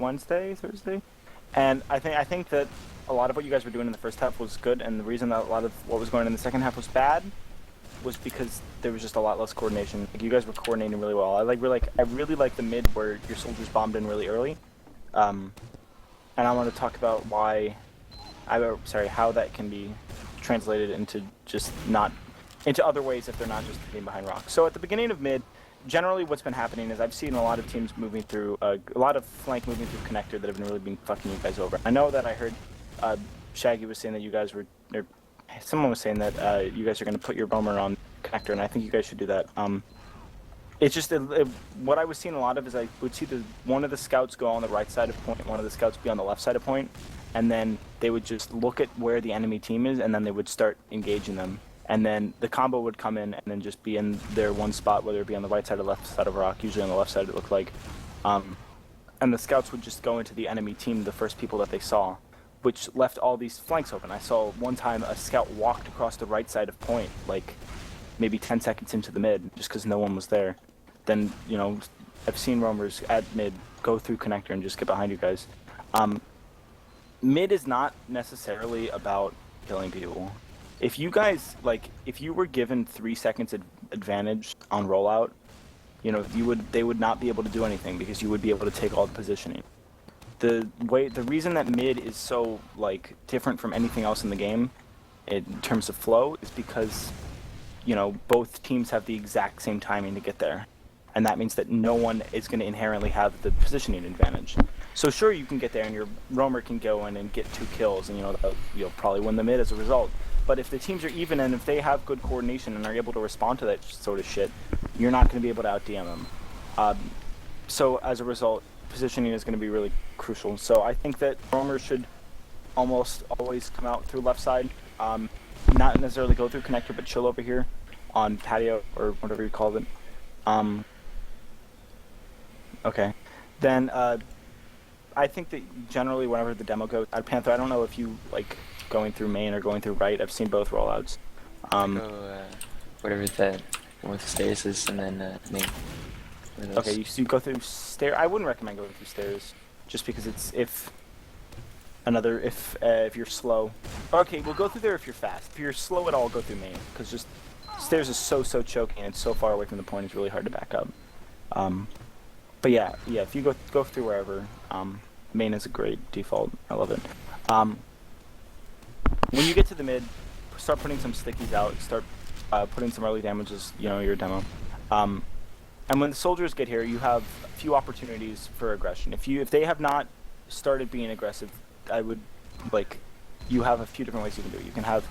Wednesday, Thursday, and I think that a lot of what you guys were doing in the first half was good, and the reason that a lot of what was going on in the second half was bad was because there was just a lot less coordination. Like, you guys were coordinating really well. I really like the mid where your soldiers bombed in really early, and I want to talk about how that can be translated into into other ways if they're not just hitting behind rocks. So at the beginning of mid, generally what's been happening is I've seen a lot of teams moving through, a lot of flank moving through connector that have been really been fucking you guys over. I know that I heard Shaggy was saying that you guys were, or someone was saying that you guys are going to put your roamer on connector, and I think you guys should do that. It's just what I was seeing a lot of is I would see one of the scouts go on the right side of point, one of the scouts be on the left side of point, and then they would just look at where the enemy team is, and then they would start engaging them. And then the combo would come in and then just be in their one spot, whether it be on the right side or left side of a rock, usually on the left side it looked like. And the scouts would just go into the enemy team, the first people that they saw, which left all these flanks open. I saw one time a scout walked across the right side of point, like maybe 10 seconds into the mid, just because no one was there. Then, you know, I've seen roamers at mid go through connector and just get behind you guys. Mid is not necessarily about killing people. If you guys, like, if you were given 3 seconds advantage on rollout, you know, they would not be able to do anything because you would be able to take all the positioning. The reason that mid is so, like, different from anything else in the game in terms of flow is because, you know, both teams have the exact same timing to get there. And that means that no one is going to inherently have the positioning advantage. So sure, you can get there and your roamer can go in and get 2 kills, and, you know, you'll probably win the mid as a result. But if the teams are even and if they have good coordination and are able to respond to that sort of shit, you're not going to be able to out-DM them. So as a result, positioning is going to be really crucial. So I think that roamers should almost always come out through left side. Not necessarily go through connector, but chill over here on patio or whatever you call it. Okay. Then I think that generally whenever the demo goes at Panther, I don't know if you like going through main or going through right. I've seen both rollouts. Whatever that one with stairs is, and then main. Okay, you go through stairs. I wouldn't recommend going through stairs, just because it's if you're slow. Okay, we'll go through there if you're fast. If you're slow at all, go through main, because just stairs is so choking and it's so far away from the point. It's really hard to back up. But yeah, if you go through wherever, main is a great default. I love it. When you get to the mid, start putting some stickies out. Start putting some early damages. You know, your demo. And when the soldiers get here, you have a few opportunities for aggression. If they have not started being aggressive, I would you have a few different ways you can do it. You can have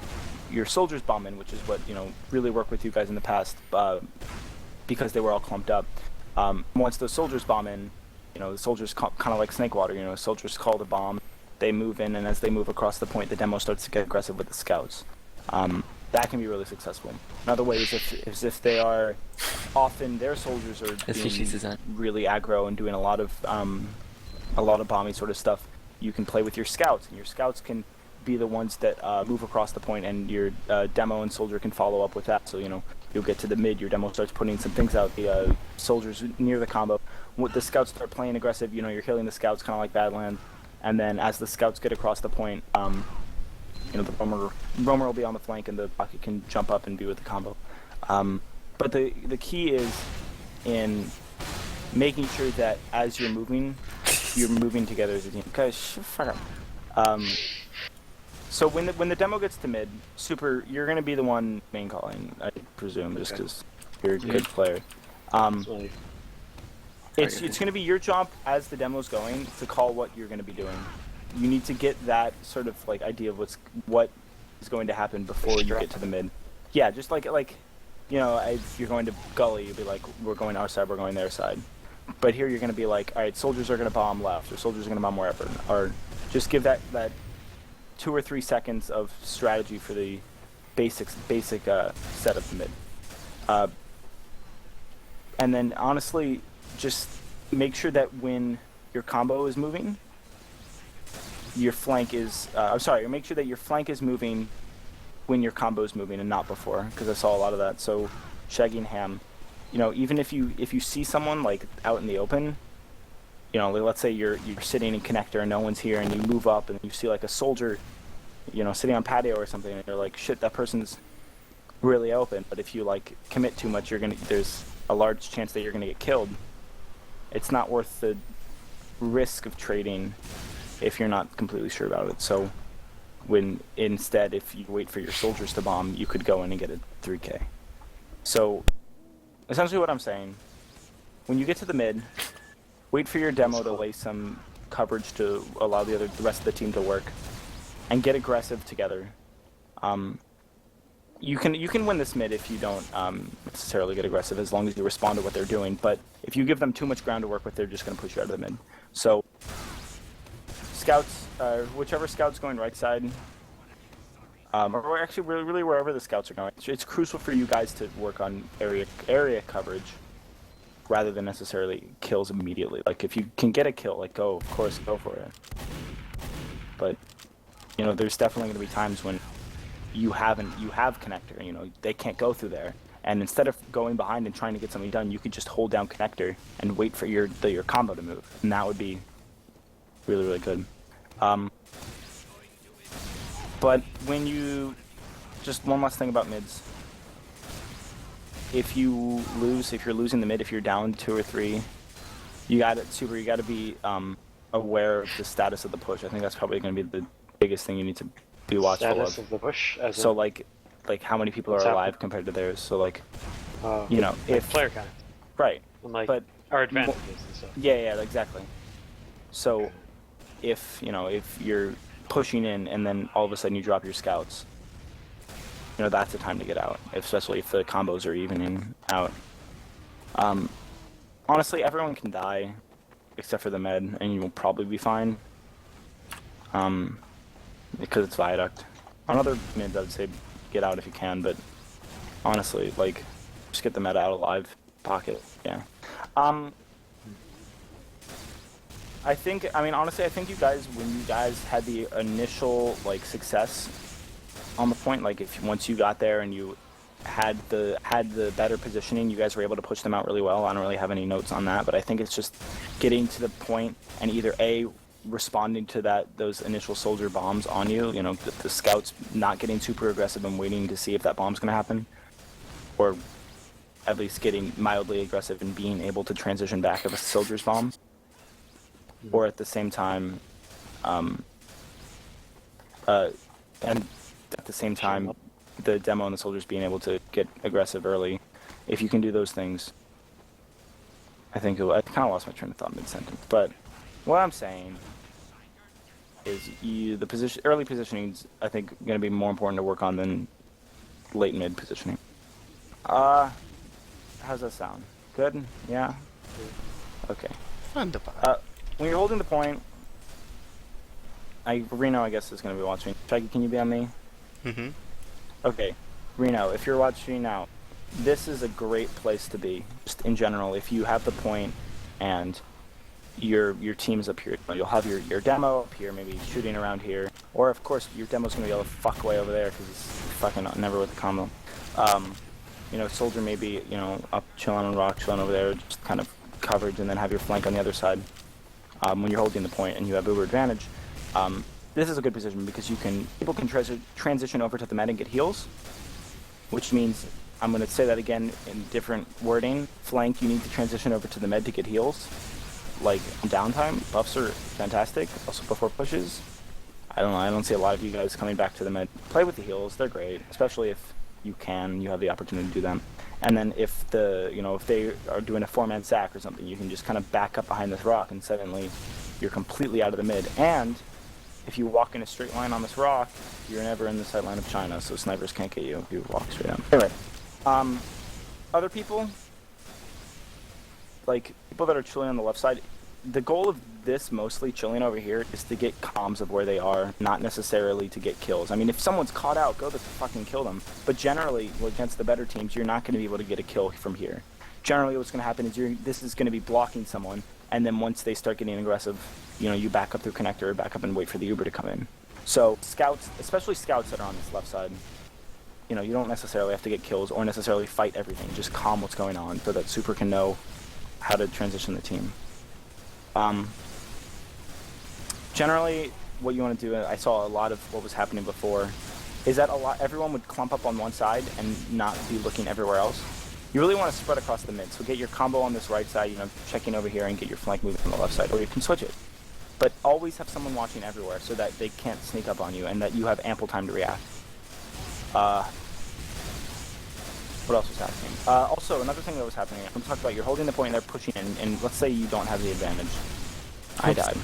your soldiers bomb in, which is what, you know, really worked with you guys in the past, because they were all clumped up. Once those soldiers bomb in, you know, the soldiers kind of like snake water. You know, soldiers call the bomb, they move in, and as they move across the point, the demo starts to get aggressive with the scouts. That can be really successful. Another way is if they are often their soldiers are being really aggro and doing a lot of bombing sort of stuff. You can play with your scouts, and your scouts can be the ones that move across the point, and your demo and soldier can follow up with that. So, you know, you'll get to the mid, your demo starts putting some things out, the soldiers near the combo. When the scouts start playing aggressive, you know, you're killing the scouts kind of like Badland, and then as the scouts get across the point, you know, the roamer will be on the flank, and the pocket can jump up and be with the combo. But the key is in making sure that as you're moving together as a team. Guys, fuck up. So when the demo gets to mid, you're gonna be the one main calling, I presume, just because you're a good player. It's gonna be your job as the demo's going to call what you're gonna be doing. You need to get that sort of like idea of what is going to happen before you get to the mid. Yeah, just like you know, if you're going to gully, you'll be like, we're going our side, we're going their side. But here you're going to be like, all right, soldiers are going to bomb left, or soldiers are going to bomb wherever, or just give that 2 or 3 seconds of strategy for the basic set of the mid. And then honestly, just make sure that when your combo is moving, your flank is make sure that your flank is moving when your combo is moving and not before, because I saw a lot of that. So Shaggy and Ham, you know, even if you see someone like out in the open, you know, let's say you're sitting in connector and no one's here, and you move up and you see like a soldier, you know, sitting on patio or something, and you're like, shit, that person's really open. But if you like commit too much, there's a large chance that you're gonna get killed. It's not worth the risk of trading if you're not completely sure about it. So when instead, if you wait for your soldiers to bomb, you could go in and get a 3K. So essentially what I'm saying, when you get to the mid, wait for your demo to lay some coverage to allow the rest of the team to work, and get aggressive together. You can win this mid if you don't necessarily get aggressive, as long as you respond to what they're doing. But if you give them too much ground to work with, they're just going to push you out of the mid. So scouts, whichever scout's going right side, or actually really wherever the scouts are going, it's crucial for you guys to work on area coverage rather than necessarily kills immediately. Like if you can get a kill, like of course go for it. But you know, there's definitely going to be times when you have connector, you know, they can't go through there. And instead of going behind and trying to get something done, you could just hold down connector and wait for your combo to move. And that would be really, really good. But when you... Just one last thing about mids. If you're losing the mid, if you're down 2 or 3, you gotta be aware of the status of the push. I think that's probably going to be the biggest thing you need to be watchful Status of. of the push, as So in, like how many people What's are alive happening? compared to theirs. So like, you know, like if player count, right, and like but our advantages and stuff. yeah, exactly. So if you're pushing in and then all of a sudden you drop your scouts, you know, that's the time to get out, especially if the combos are evening out. Honestly, everyone can die except for the med, and you will probably be fine. Because it's Viaduct. On other mids, I would say get out if you can, but honestly, like, just get the meta out alive. Pocket, yeah. Honestly, I think you guys, when you guys had the initial, like, success on the point, like, once you got there and you had the better positioning, you guys were able to push them out really well. I don't really have any notes on that, but I think it's just getting to the point and either responding to those initial soldier bombs on you, you know, the scouts not getting super aggressive and waiting to see if that bomb's going to happen, or at least getting mildly aggressive and being able to transition back if a soldier's bomb, or at the same time, the demo and the soldiers being able to get aggressive early. If you can do those things, I kind of lost my train of thought mid-sentence, but what I'm saying is early positioning's, I think, going to be more important to work on than late mid positioning. How's that sound? Good? Yeah? Okay. Wunderbar. When you're holding the point, Reno, I guess, is going to be watching. Shaggy, can you be on me? Mm-hmm. Okay. Reno, if you're watching now, this is a great place to be, just in general. If you have the point and your team's up here, you'll have your demo up here, maybe shooting around here, or of course your demo's gonna be able to fuck away over there because he's fucking never with the combo. You know, soldier maybe, you know, up chilling on rock, chilling over there, just kind of coverage, and then have your flank on the other side. When you're holding the point and you have uber advantage, this is a good position because people can transition over to the med and get heals, which means, I'm going to say that again in different wording. Flank, you need to transition over to the med to get heals. Like, downtime, buffs are fantastic. Also before pushes. I don't know, I don't see a lot of you guys coming back to the med. Play with the heals, they're great. Especially if you have the opportunity to do them. And then if they are doing a 4-man sack or something, you can just kind of back up behind this rock and suddenly you're completely out of the mid. And if you walk in a straight line on this rock, you're never in the sight line of China, so snipers can't get you if you walk straight down. Anyway. Other people, like people that are chilling on the left side, the goal of this mostly chilling over here is to get comms of where they are, not necessarily to get kills. I mean, if someone's caught out, go to fucking kill them. But generally, against the better teams, you're not going to be able to get a kill from here. Generally, what's going to happen is this is going to be blocking someone, and then once they start getting aggressive, you know, you back up through connector or back up and wait for the Uber to come in. So scouts, especially scouts that are on this left side, you know, you don't necessarily have to get kills or necessarily fight everything. Just calm what's going on so that Super can know how to transition the team. Generally, what you want to do, I saw a lot of what was happening before, is that everyone would clump up on one side and not be looking everywhere else. You really want to spread across the mid, so get your combo on this right side, checking over here and get your flank moving on the left side, or you can switch it. But always have someone watching everywhere so that they can't sneak up on you and that you have ample time to react. What else was happening? Also, another thing that was happening, I'm talking about you're holding the point and they're pushing in, and let's say you don't have the advantage. I died.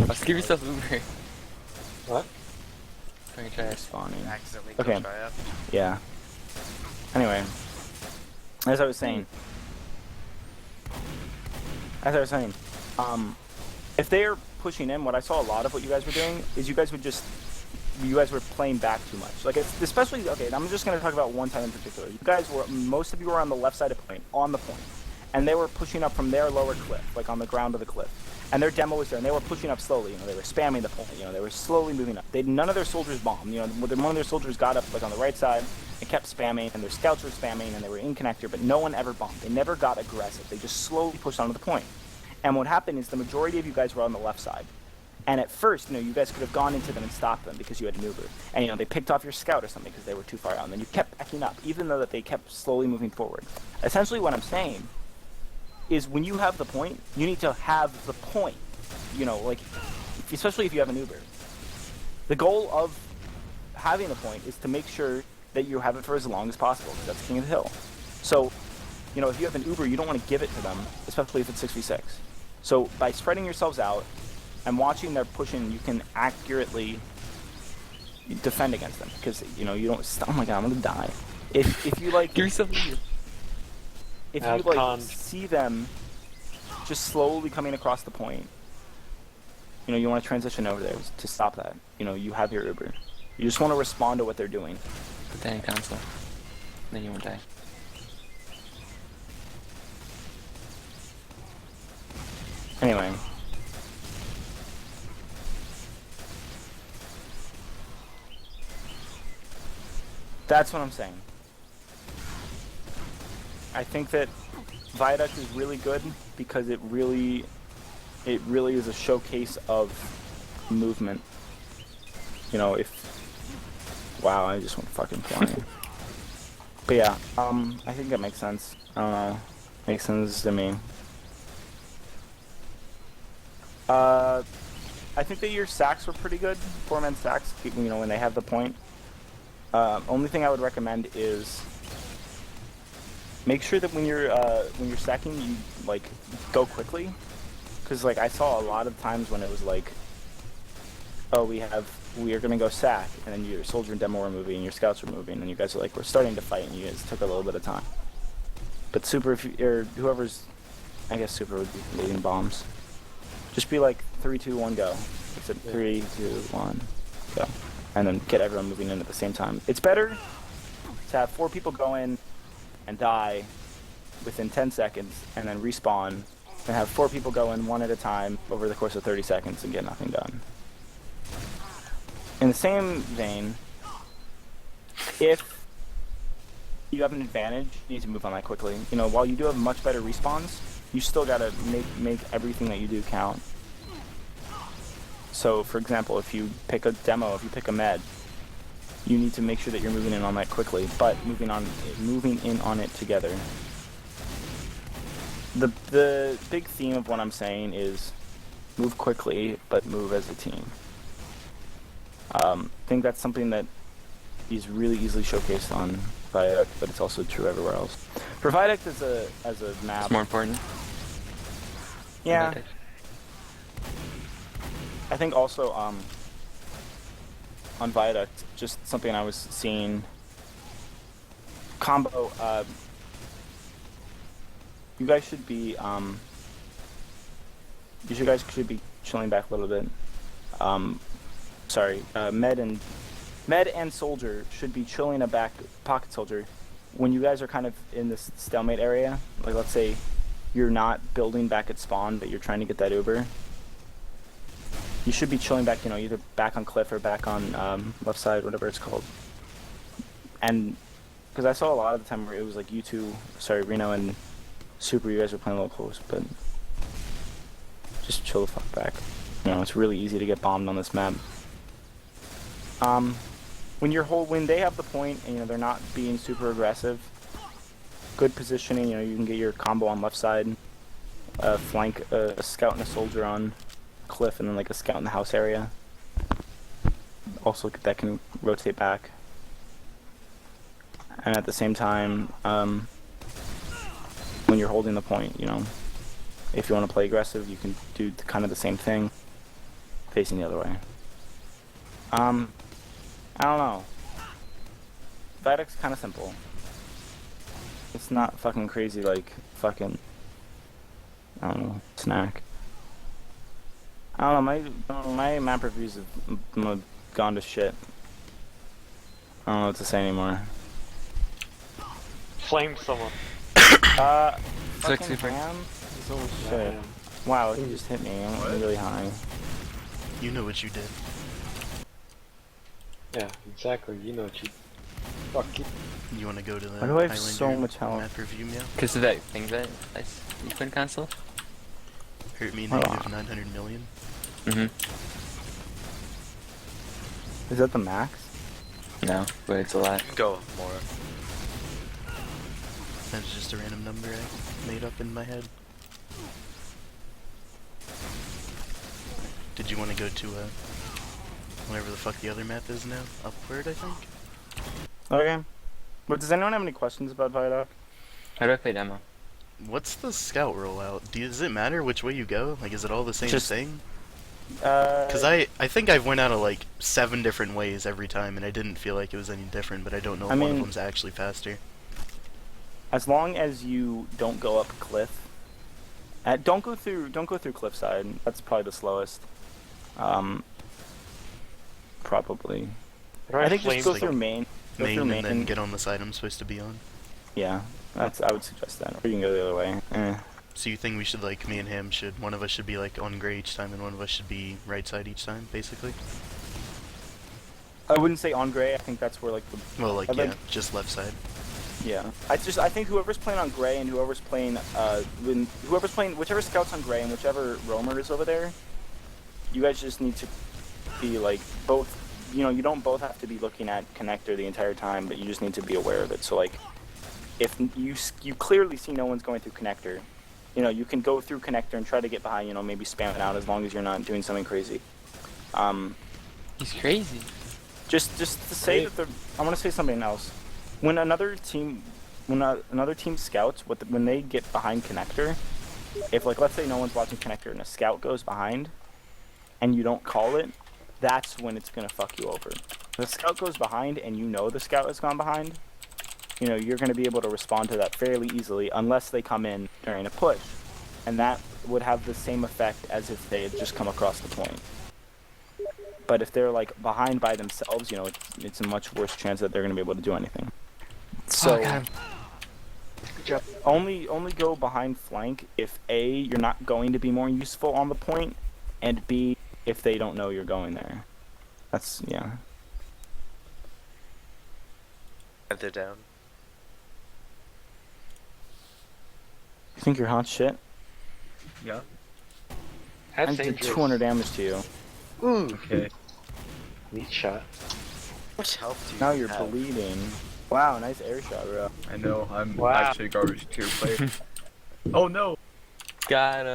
Let's give yourself Uber. What? Let me try it. Spawning. Accidentally Okay. killed Triad. Yeah. Anyway, as I was saying, if they are pushing in, what I saw a lot of what you guys were doing is you guys were playing back too much. Like, especially, okay, I'm just going to talk about one time in particular. Most of you were on the left side of on the point, and they were pushing up from their lower cliff, like on the ground of the cliff. And their demo was there, and they were pushing up slowly. They were spamming the point. They were slowly moving up. None of their soldiers bombed. One of their soldiers got up, like on the right side, and kept spamming, and their scouts were spamming, and they were in connector, but no one ever bombed. They never got aggressive. They just slowly pushed onto the point. And what happened is the majority of you guys were on the left side. And at first, you guys could have gone into them and stopped them because you had an Uber. And, they picked off your scout or something because they were too far out. And then you kept backing up, even though that they kept slowly moving forward. Essentially what I'm saying is when you have the point, you need to have the point. Especially if you have an Uber. The goal of having the point is to make sure that you have it for as long as possible, because that's king of the hill. So, if you have an Uber, you don't want to give it to them, especially if it's 6v6. So by spreading yourselves out and watching their pushing, you can accurately defend against them, because you don't. Oh my god, I'm gonna die. If you Give yourself Uber. if you see them just slowly coming across the point, you want to transition over there to stop that. You have your Uber. You just want to respond to what they're doing. Put that in console. Then you won't die. Anyway. That's what I'm saying. I think that Viaduct is really good because it really is a showcase of movement. Wow, I just went fucking flying. But yeah, I think that makes sense. I don't know. Makes sense to me. I think that your sacks were pretty good. 4-man sacks, when they have the point. Only thing I would recommend is make sure that when you're sacking, you go quickly. Because I saw a lot of times when it was oh, we are gonna go sack, and then your soldier and demo were moving, and your scouts were moving, and you guys are we're starting to fight, and you guys took a little bit of time. But super, or whoever's, I guess super would be leading bombs. Just be 3, 2, 1, go. Except 3, 2, 1, go, and then get everyone moving in at the same time. It's better to have 4 people go in and die within 10 seconds, and then respawn. And have 4 people go in one at a time over the course of 30 seconds and get nothing done. In the same vein, if you have an advantage, you need to move on that quickly. While you do have much better respawns, you still gotta make everything that you do count. So, for example, if you pick a demo, if you pick a med, you need to make sure that you're moving in on that quickly, but moving in on it together. The big theme of what I'm saying is move quickly, but move as a team. I think that's something that is really easily showcased on Viaduct, but it's also true everywhere else. For Viaduct as a map, It's more important. yeah. I think also on Viaduct, just something I was seeing combo. You guys should be guys should be chilling back a little bit. Med and soldier should be chilling a back pocket soldier when you guys are kind of in this stalemate area. Let's say you're not building back at spawn, but you're trying to get that Uber. You should be chilling back, either back on cliff or back on left side, whatever it's called. And because I saw a lot of the time where it was Reno and Super, you guys were playing a little close, but just chill the fuck back. You know, it's really easy to get bombed on this map. When they have the point and, you know, they're not being super aggressive, good positioning, you know, you can get your combo on left side, flank a scout and a soldier on cliff, and then like a scout in the house area. Also, that can rotate back. And at the same time, when you're holding the point, you know, if you want to play aggressive, you can do kind of the same thing, facing the other way. I don't know. Viaduct's kind of simple. It's not fucking crazy like fucking, I don't know, snack. I don't know, my map reviews have gone to shit. I don't know what to say anymore. Flame someone. Fucking super. ham? Oh shit. Wow, you just hit me. I'm really high. You know what you did. Yeah, exactly. You know what you. Fuck you. You want to go to the Why do I have Highlander so much health? map review meow? Because of that thing that you couldn't cancel? Hurt me Hold negative on. 900 million. Mm-hmm. Is that the max? No, but it's a lot. Go more. That's just a random number I made up in my head. Did you want to go to whatever the fuck the other map is now? Upward, I think? Okay. But does anyone have any questions about Viaduct? How do I play demo? What's the scout rollout? Does it matter which way you go? Like, is it all the same Just- thing? Because I think I've went out of like 7 different ways every time, and I didn't feel like it was any different, but I don't know if I one of mean- them's actually faster. As long as you don't go up cliff, don't go through cliffside. That's probably the slowest. Probably. I think just go like through main. Go Main through and main. then get on the side I'm supposed to be on. Yeah, I would suggest that. Or you can go the other way. So you think we should, like, me and him should, one of us should be like on gray each time and one of us should be right side each time, basically? I wouldn't say on gray. I think that's where like the Well, like, I yeah, think- just left side. yeah. I think whoever's playing on gray and whoever's playing whichever scout's on gray and whichever roamer is over there, you guys just need to be like both. You know, you don't both have to be looking at connector the entire time, but you just need to be aware of it. So like, if you clearly see no one's going through connector, you know, you can go through connector and try to get behind. You know, maybe spam it out as long as you're not doing something crazy. He's crazy. Just to say that I want to say something else. When another team scouts, when they get behind connector, if like let's say no one's watching connector and a scout goes behind, and you don't call it, that's when it's gonna fuck you over. If the scout goes behind and you know the scout has gone behind, you know you're gonna be able to respond to that fairly easily unless they come in during a push, and that would have the same effect as if they had just come across the point. But if they're like behind by themselves, you know, it's a much worse chance that they're gonna be able to do anything. So Good job. only go behind flank if A, you're not going to be more useful on the point, and B, if they don't know you're going there. That's yeah. And they're down. You think you're hot shit? Yeah. I That's did dangerous. 200 damage to you. Okay. Neat shot. How much health do you Now you're have? bleeding. Wow, nice air shot, bro. I know. I'm Wow. actually a garbage tier player. Oh no. Got him.